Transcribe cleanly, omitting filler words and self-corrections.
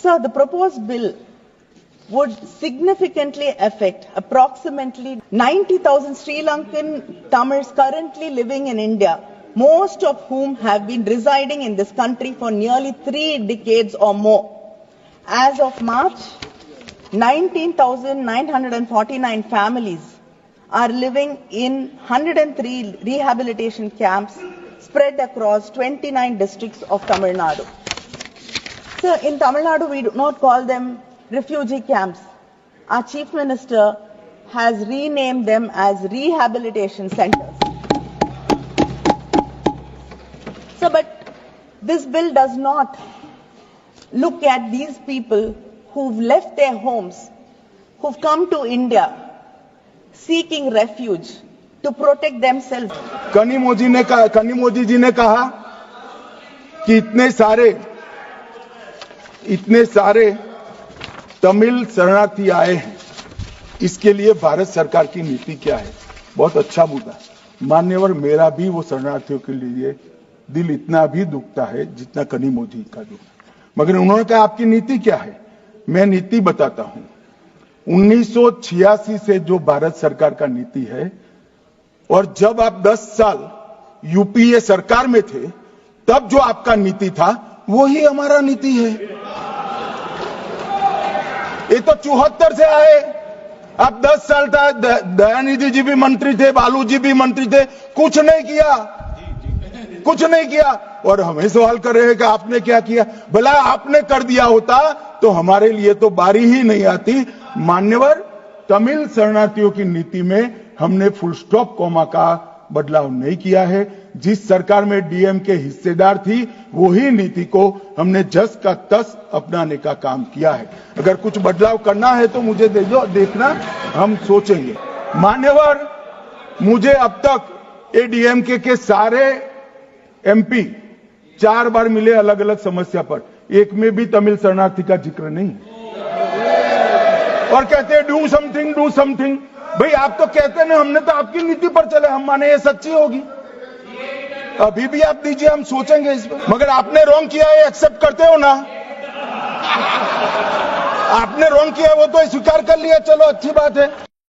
Sir, the proposed bill would significantly affect approximately 90,000 Sri Lankan Tamils currently living in India, most of whom have been residing in this country for nearly 3 decades or more. As of March, 19,949 families are living in 103 rehabilitation camps spread across 29 districts of Tamil Nadu. So in Tamil Nadu, we do not call them refugee camps. Our Chief Minister has renamed them as rehabilitation centers. So, but this bill does not look at these people who've left their homes, who've come to India seeking refuge to protect themselves. कनी मोदी जी ने कहा कि इतने सारे तमिल शरणार्थी आए हैं, इसके लिए भारत सरकार की नीति क्या है? बहुत अच्छा मुद्दा। मान्यवर, मेरा भी वो शरणार्थियों के लिए दिल इतना भी दुखता है जितना कनी मोदी का दुख। मगर उन्होंने कहा आपकी नीति क्या है? मैं नीति बताता हूं। 1986 से जो भारत सरकार का नीति है, और जब आप 10 साल यूपीए सरकार में थे, तब जो आपका नीति था वही हमारा नीति है। ये तो 74 से आए, अब 10 साल था, दयानिधि जी भी मंत्री थे, बालू जी भी मंत्री थे, कुछ नहीं किया। और हमें सवाल कर रहे हैं कि आपने क्या किया? भला आपने कर दिया होता तो हमारे लिए तो बारी ही नहीं आती। मान्यवर, तमिल शरणार्थियों की नीति में हमने फुल स्टॉप कॉमा का बदलाव नहीं किया है। जिस सरकार में डीएम के हिस्सेदार थी, वही नीति को हमने जस का तस अपनाने का काम किया है। अगर कुछ बदलाव करना है तो मुझे दे दो, देखना, हम सोचेंगे। मान्यवर, मुझे अब तक एडीएमके के सारे एमपी 4 बार मिले अलग अलग समस्या पर, एक में भी तमिल शरणार्थी का जिक्र नहीं। और कहते हैं डू समथिंग। भाई आप तो कहते हैं ना, हमने तो आपकी नीति पर चले, हम माने ये सच्ची होगी। अभी भी आप दीजिए, हम सोचेंगे इस पर। मगर आपने रॉन्ग किया है, एक्सेप्ट करते हो ना? आपने रॉन्ग किया वो तो स्वीकार कर लिया, चलो अच्छी बात है।